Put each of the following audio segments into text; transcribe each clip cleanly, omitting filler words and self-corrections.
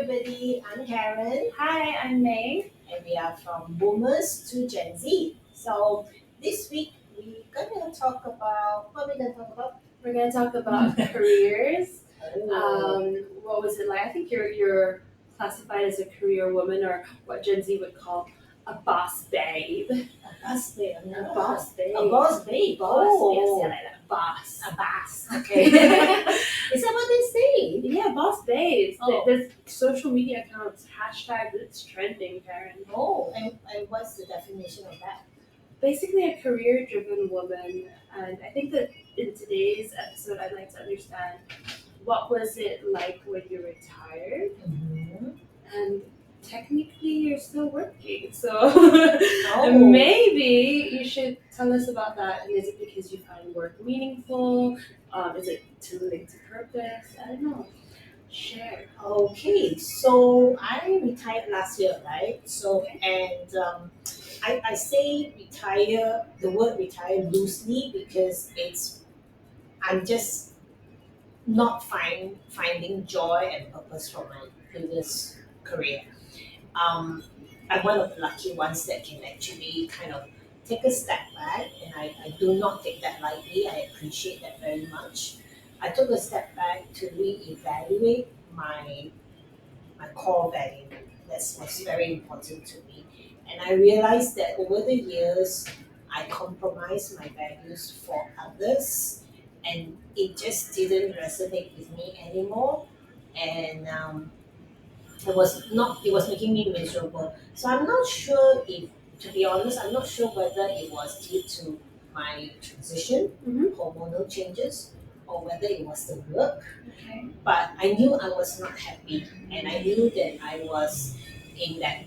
everybody. I'm Karen, Hi, I'm Mae. and we are from Boomers to Gen Z. So this week we're gonna talk about what we're gonna talk about. We're gonna talk about careers. Oh, What was it like? I think you're classified as a career woman, or what Gen Z would call a boss babe. a boss babe. A boss babe. A boss babe. Boss. Oh, Yes, yeah, like that. Boss. a boss. Okay. Is that what they say? Yeah, boss babes. Oh. There's social media accounts, hashtag it's trending, Karen. Oh, and what's the definition of that? Basically a career-driven woman, and I think that in today's episode, I'd like to understand what was it like when you retired, and technically you're still working. So maybe you should tell us about that. And is it because you find work meaningful? Is it to link to purpose? I don't know. Share. Okay, so I retired last year, right? So and I say retire the word retire loosely because I'm just not finding joy and purpose from my previous career. I'm one of the lucky ones that can actually kind of take a step back, and I do not take that lightly. I appreciate that very much. I took a step back to reevaluate my core value. That's what's very important to me. And I realized that over the years, I compromised my values for others, and it just didn't resonate with me anymore. And it was making me miserable. So I'm not sure if, to be honest, I'm not sure whether it was due to my transition, hormonal changes, or whether it was the work. Okay. But I knew I was not happy, and I knew that I was in that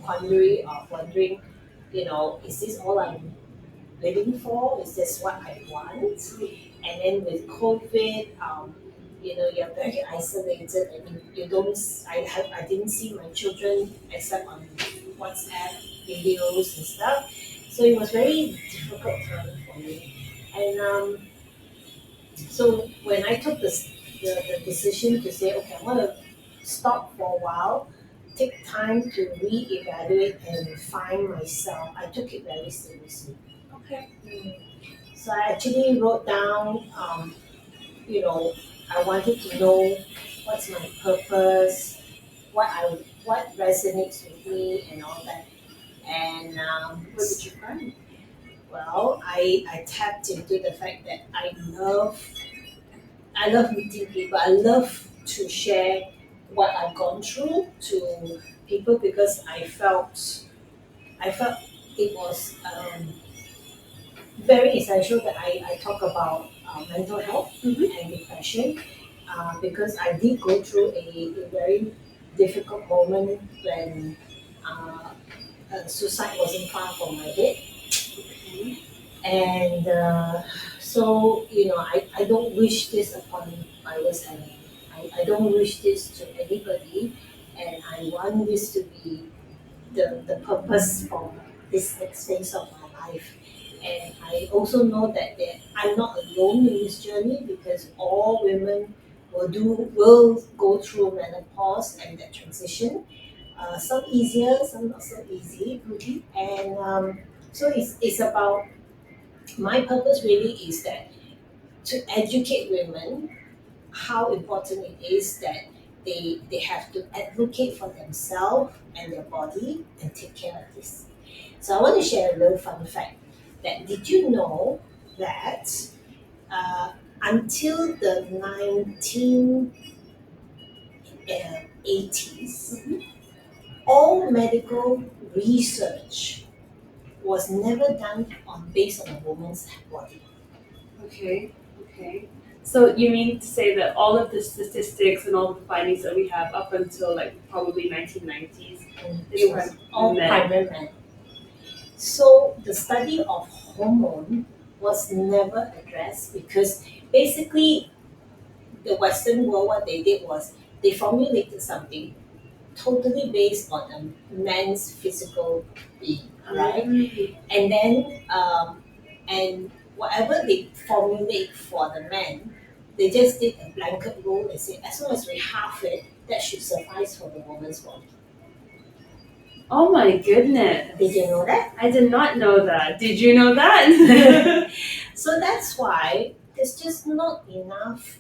quandary of wondering, is this all I'm living for? Is this what I want? And then with COVID, you're very isolated, and you don't. I didn't see my children except on WhatsApp videos and stuff. So it was very difficult time for me, and so when I took the decision to say, okay, I want to stop for a while, take time to reevaluate and find myself, I took it very seriously. Okay. So I actually wrote down, I wanted to know what's my purpose, what resonates with me, and all that. And What did you find? well, I tapped into the fact that I love meeting people. I love to share what I've gone through to people because I felt it was very essential that I talk about mental health and depression because I did go through a very difficult moment when suicide wasn't far from my head. And so, I don't wish this upon my worst enemy. I don't wish this to anybody, and I want this to be the purpose for this next phase of my life. And I also know that I'm not alone in this journey because all women will go through menopause and that transition. Some easier, some not so easy. And so it's about my purpose really is that to educate women how important it is that they have to advocate for themselves and their body and take care of this. So I want to share a little fun fact that did you know that until the 1980s, all medical research was never done based on a woman's body. Okay. So you mean to say that all of the statistics and all of the findings that we have up until like probably 1990s It was all primary men. So the study of hormone was never addressed because basically the Western world, what they did was they formulated something totally based on a man's physical being, right? And then and whatever they formulate for the man, they just did a blanket rule and said as long as we halve it, that should suffice for the woman's body. Oh my goodness. Did you know that? I did not know that. Did you know that? So that's why there's just not enough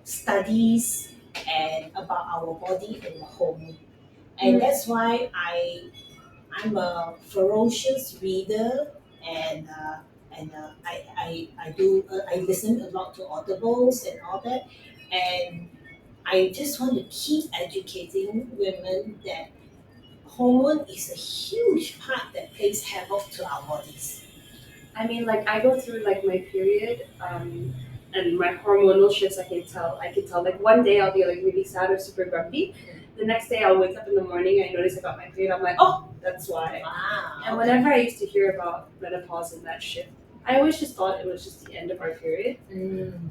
studies and about our body and the hormone. And that's why I'm a ferocious reader, and I listen a lot to audibles and all that, and I just want to keep educating women that hormone is a huge part that plays havoc to our bodies. I mean, like I go through like my period, and my hormonal shifts. I can tell. Like one day I'll be like really sad or super grumpy. The next day I'll wake up in the morning and I notice I got my period. I'm like, oh, that's why. Wow. And whenever I used to hear about menopause and that shift, I always just thought it was just the end of our period.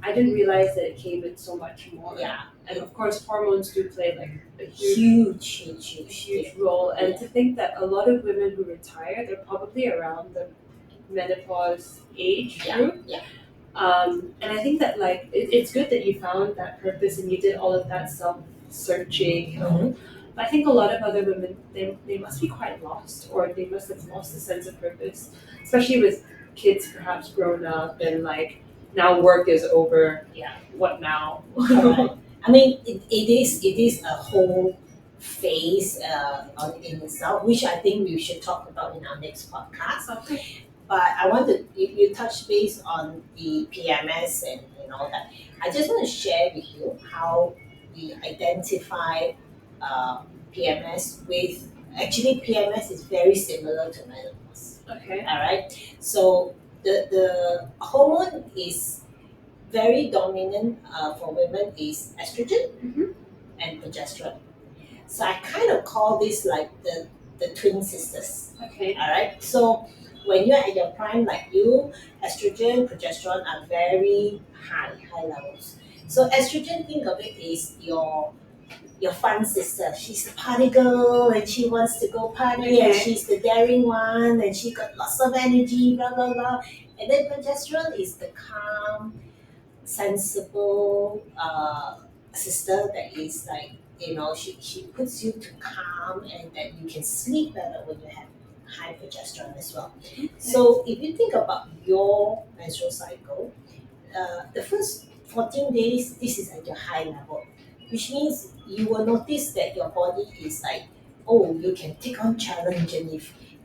I didn't realize that it came in so much more. Yeah. And of course, hormones do play like a huge role. And to think that a lot of women who retire, they're probably around the menopause age group. Yeah. And I think that like it's good that you found that purpose and you did all of that self searching. But I think a lot of other women they must be quite lost, or they must have lost a sense of purpose, especially with kids perhaps grown up and like now work is over. Yeah. What now? Correct. I mean, it is a whole phase in itself, which I think we should talk about in our next podcast. Okay. But I want to you touch base on the PMS and all that. I just want to share with you how we identify PMS with actually PMS is very similar to menopause. Okay. All right. So the hormone is very dominant for women is estrogen and progesterone. So I kind of call this like the twin sisters. Okay. All right. So when you're at your prime, like you, estrogen, progesterone are very high levels. So estrogen, think of it is your fun sister. She's the party girl and she wants to go party and she's the daring one and she got lots of energy, blah blah blah. And then progesterone is the calm, sensible sister that is like, she puts you to calm and that you can sleep better when you have high progesterone as well. So if you think about your menstrual cycle, the first 14 days, this is at your high level, which means you will notice that your body is like, oh, you can take on challenge, and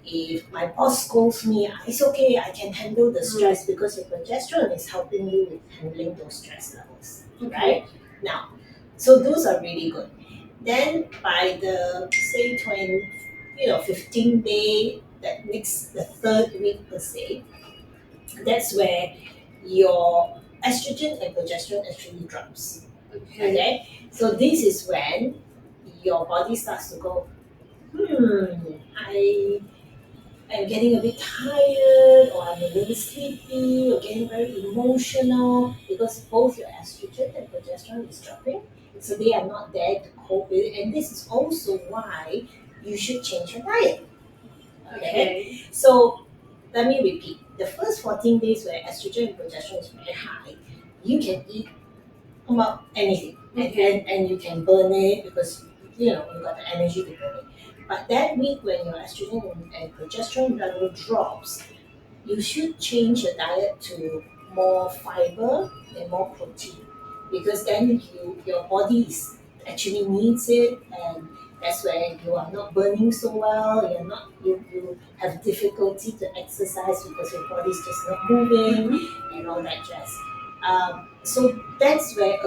if my boss scolds me, it's okay, I can handle the stress because your progesterone is helping you with handling those stress levels, right? Now, so those are really good. Then by the say 15 day, that makes the third week per se, that's where your estrogen and progesterone actually drops. Okay? So this is when your body starts to go, I am getting a bit tired, or I'm a little sleepy, or getting very emotional because both your estrogen and progesterone is dropping. So they are not there to cope with it. And this is also why you should change your diet. Okay? So let me repeat. The first 14 days where estrogen and progesterone is very high, you can eat about anything. And you can burn it because you got the energy to burn it. But that week when your estrogen and progesterone level drops, you should change your diet to more fiber and more protein, because then your body actually needs it, and that's where you are not burning so well. You have difficulty to exercise because your body's just not moving and all that jazz. So that's where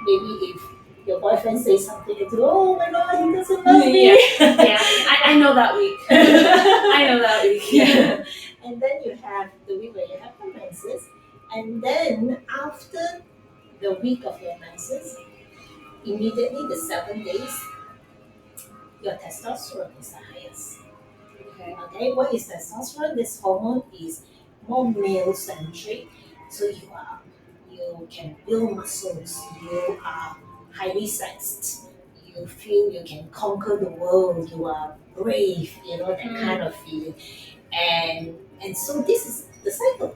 maybe if your boyfriend says something and you go, oh my god, he doesn't love me. I know that week. I know that week. Yeah. And then you have the week where you have your menses, and then after the week of your menses, immediately the 7 days, your testosterone is the highest. Okay, what is testosterone? This hormone is more male centric, so you can build muscles, you are highly sexed, you feel you can conquer the world, you are brave, that kind of feeling. And so this is the cycle.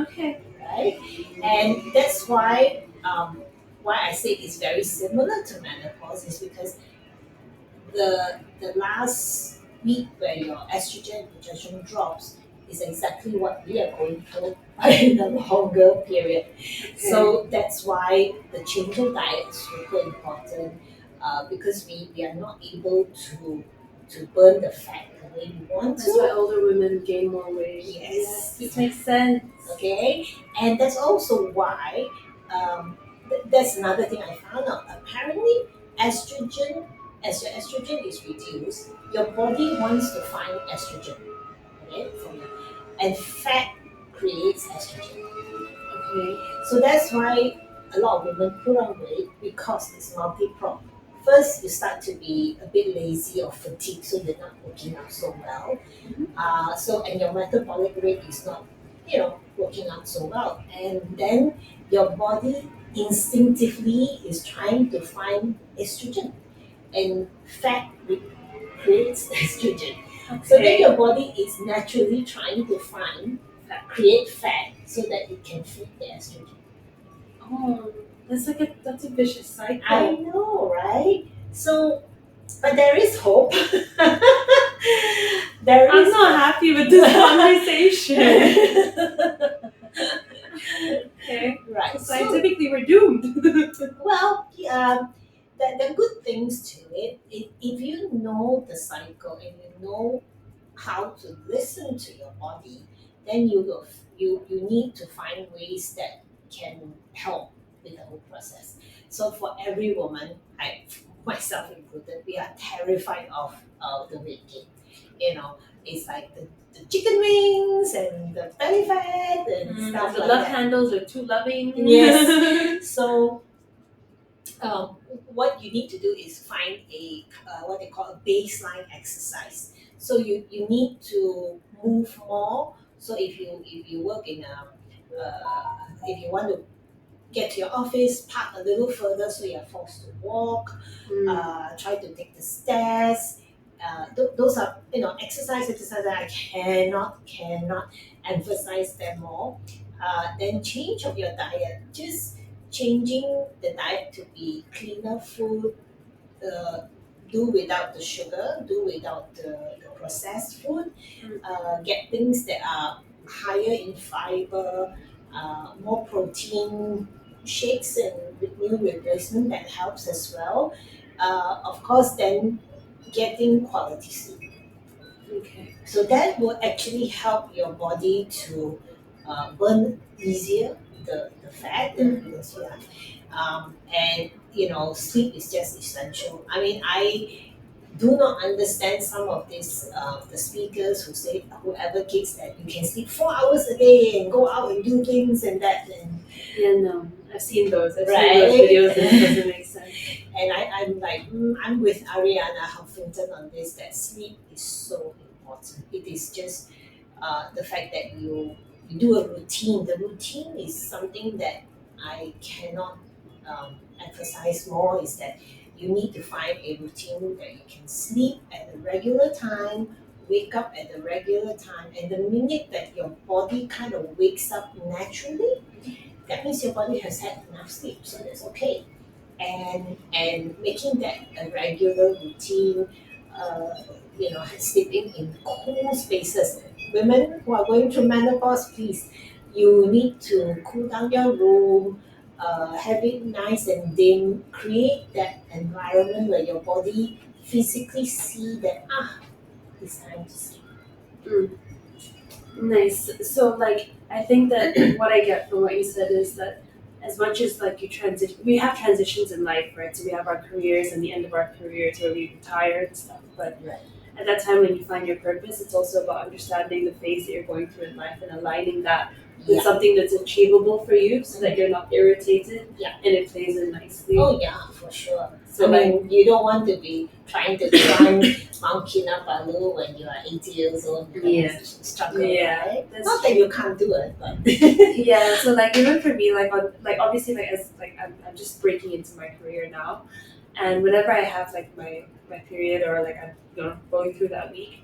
Okay. right? And that's why I say it's very similar to menopause is because the last week where your estrogen and progesterone drops is exactly what we are going through in a longer period. So that's why the change of diet is super important because we are not able to burn the fat the way we want That's why to. older women gain more weight. Yes. This makes sense. Okay, and that's also why that's another thing I found out. Apparently, estrogen, as your estrogen is reduced, your body wants to find estrogen, okay, from you, and fat creates estrogen. Okay. So that's why a lot of women put on weight because it's multi-pronged. First, you start to be a bit lazy or fatigued, so you're not working out so well. And your metabolic rate is not, working out so well. And then your body instinctively is trying to find estrogen, and fat creates estrogen. So then Okay. your body is naturally trying to create fat so that it can feed the estrogen. Oh, that's a vicious cycle. I know, right? So, but there is hope. There I'm is not happy with this conversation. Okay. right. So So, scientifically, we're doomed. well, the good things to it, if you know the cycle and you know how to listen to your body, then you need to find ways that can help with the whole process. So for every woman, I myself included, we are terrified of the weight gain. You know, it's like the chicken wings and the belly fat and stuff The like love that. handles are too loving. Yes. So what you need to do is find a what they call a baseline exercise. So you need to move more. So if you work in if you want to get to your office, park a little further so you're forced to walk, try to take the stairs. Those are exercise that I cannot emphasize them more. Then change of your diet, just changing the diet to be cleaner food, uh, do without the sugar, do without the processed food, get things that are higher in fiber, more protein shakes and with meal replacement that helps as well. Of course, then getting quality sleep. Okay. So that will actually help your body to burn easier the fat, and sleep is just essential. I mean, I do not understand some of these the speakers who say who advocates that you can sleep 4 hours a day and go out and do things and that and Yeah, no. I've seen those. I've seen right. those videos and it doesn't make sense. And I'm like I'm with Ariana Huffington on this that sleep is so important. It is just the fact that you do a routine. The routine is something that I cannot emphasize more. Is that you need to find a routine that you can sleep at a regular time, wake up at a regular time, and the minute that your body kind of wakes up naturally, that means your body has had enough sleep, so that's okay. And making that a regular routine, sleeping in cool spaces. Women who are going through menopause, please, you need to cool down your room, have it nice and dim, create that environment where your body physically see that it's time to sleep. Nice. So, like, I think that what I get from what you said is that as much as like you transition, we have transitions in life, right? So we have our careers and the end of our careers where we retire and stuff. But Right. at that time when you find your purpose, it's also about understanding the phase that you're going through in life and aligning that with Yeah. something that's achievable for you, so that you're not irritated. Yeah. And it plays in nicely. Oh yeah, for sure. So I mean, you don't want to be trying to climb Mount Kinabalu when you are 80 years old. Yeah. Struggle, Yeah, right? that's Not that you can't do it, but yeah, so like even for me, like obviously like as like I'm just breaking into my career now, And whenever I have like my period or like I'm going through that week,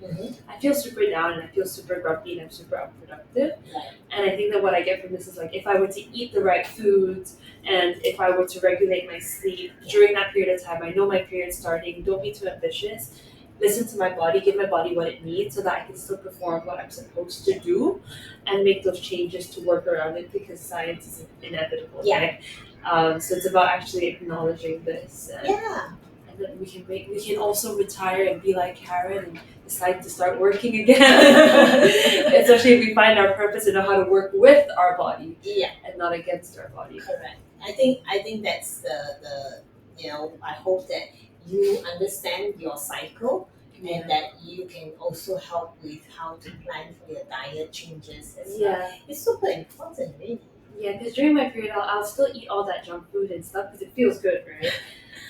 I feel super down and I feel super grumpy and I'm super unproductive. Right. And I think that what I get from this is like if I were to eat the right foods and if I were to regulate my sleep during that period of time, I know my period's starting, don't be too ambitious. Listen to my body, give my body what it needs so that I can still perform what I'm supposed to do and make those changes to work around it because science is inevitable. Yeah. Right? So it's about actually acknowledging this. Yeah. And then we can also retire and be like Karen and decide to start working again. Especially if we find our purpose and know how to work with our body Yeah. and not against our body. Correct. I think that's the I hope that you understand your cycle and that you can also help with how to plan for your diet changes as well. Yeah. It's super important, really. Yeah, because during my period, I'll still eat all that junk food and stuff because it feels good, right?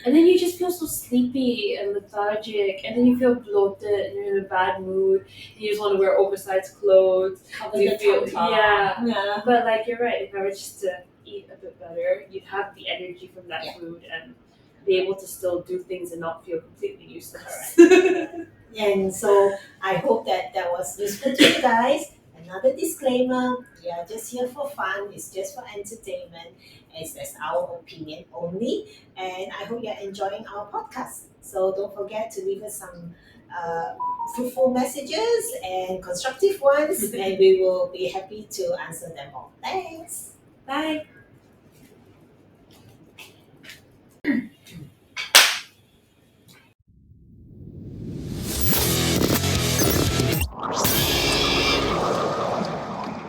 And then you just feel so sleepy and lethargic, and then you feel bloated and you're in a bad mood. And you just want to wear oversized clothes. Cover You the feel tum-tum. yeah. But like you're right, if I were just to eat a bit better, you'd have the energy from that food and be able to still do things and not feel completely useless. And so I hope that was useful to you guys. Another disclaimer, we are just here for fun, it's just for entertainment, it's our opinion only, and I hope you're enjoying our podcast. So don't forget to leave us some fruitful messages and constructive ones, and we will be happy to answer them all. Thanks. Bye.